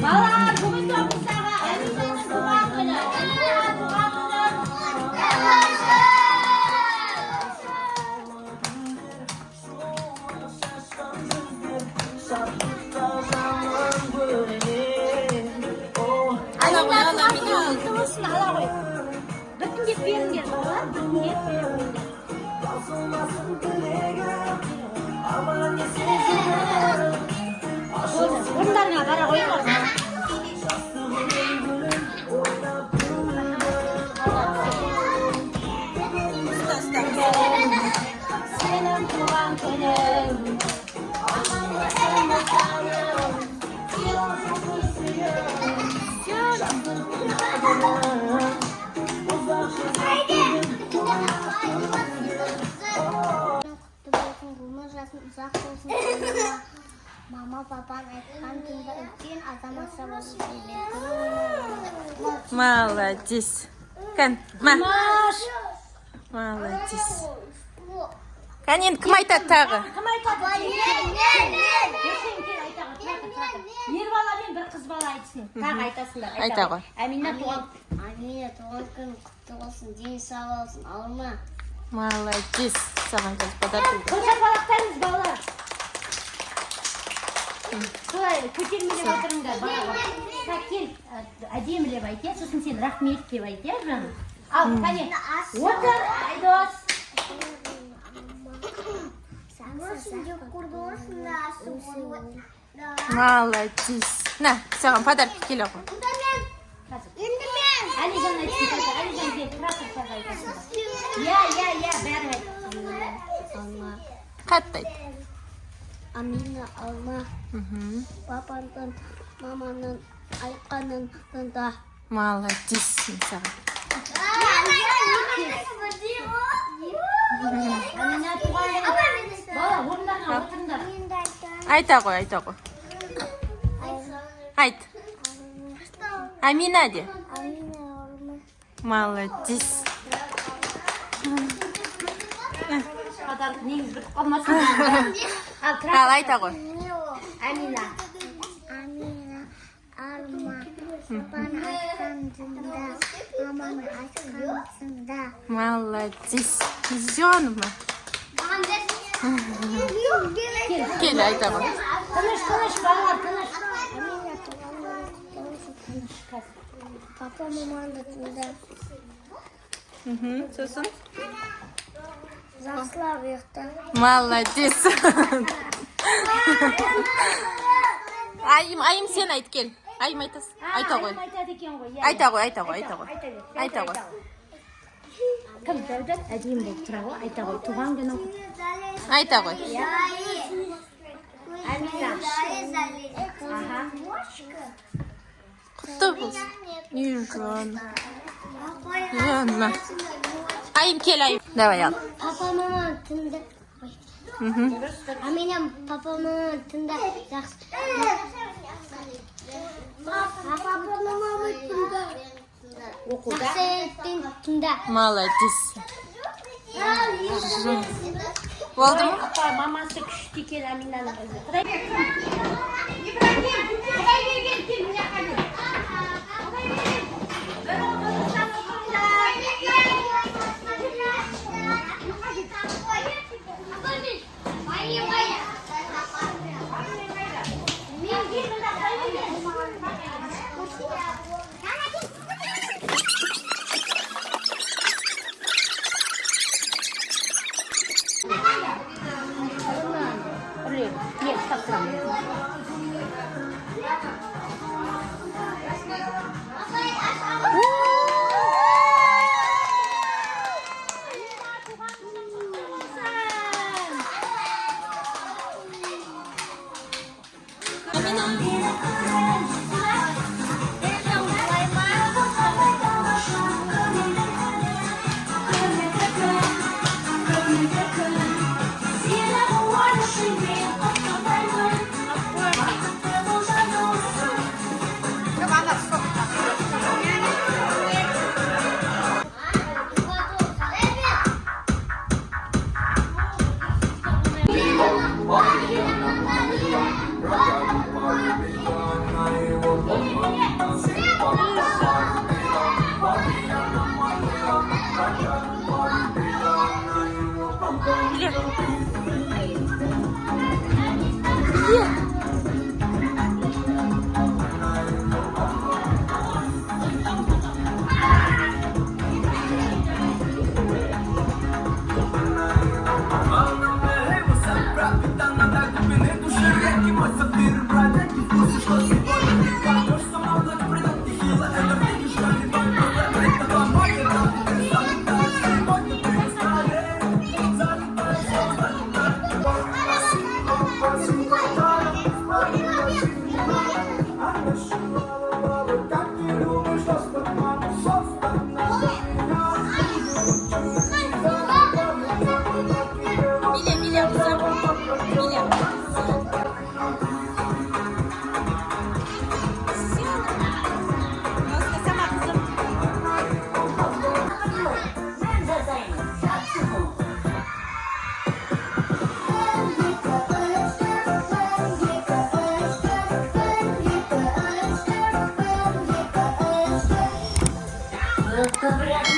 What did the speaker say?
Балалар, бүгін тоғыздағы Аминаның туған күні. Амина туған күні. Ала ғой. Біртіндеп беріңдер, балалар. Біртіндеп беріңдер. Орындарыңа бара қойыңдар. Сенің туған күнің. Uzak olsun. Mama baban айтқан күнді үлкен азаматша болып. Молодец. Кән, молодец. Кән, енді кім айтады тағы? Кім айтады? Мен. Ер бала мен бір қыз бала айтсын. Тағы айтасыңдар. Айта ғой. Амина туған күн құтты болсын, дені сау болсын, ауырма. Молодец. Саған қазір подарок. Шапалақтаңыз, балалар. Солай, көтермелеп отырыңдар, балалар. Кел, әдемілеп айт, сосын сен рахмет деп айт, жаным. Ал, қане, отыр, Айдос. Молодец. На, саған подарок келе ғой. Әлижан айтсын, Әлижан деп, тракторға айтасыңдар. Я, бәрі айт. Қатты айт. Амина алма. Папаның, маманың айтқанын тыңда. Молодец саған. Амина туған күні. Бала, орындарыңа отырыңдар. Айта ғой. Айт. Амина де. Амина алма. Молодец. Подарок негіз бір қалмасын. Ал, айта ғой. Амина. Амина алма. Папаның айтқан тыңда. Маманың айтқан тыңда. Молодец. Жөніма. Кел, айта ғой. Тыныш, балалар, тыныш. Амина туғаннан құтты болсын. Папа маманы тыңда. Сосын? Жақсылап ұйықта. Молодец. Айым сен айт кел. Айым айтасың. Айта ғой. Айта ғой. Кім дәуді әдейім болып тұра ғой, айта ғой, туған күні. Айта ғой. Амина. Құтты болсын. Жанна. Айым кел, айым. Давай ал. Папа маманы тыңда. Амина папа маманы тыңда. Папа маманы тыңда. Жақсы еттен тыңда. Молодец. Болды ма? Папа, мамасы күшті екен Аминаның өзі. Құдай берген, кел, міне қане. Нет, стоп, Миля kızım. Миля. Nasıl sama kızım? Добре.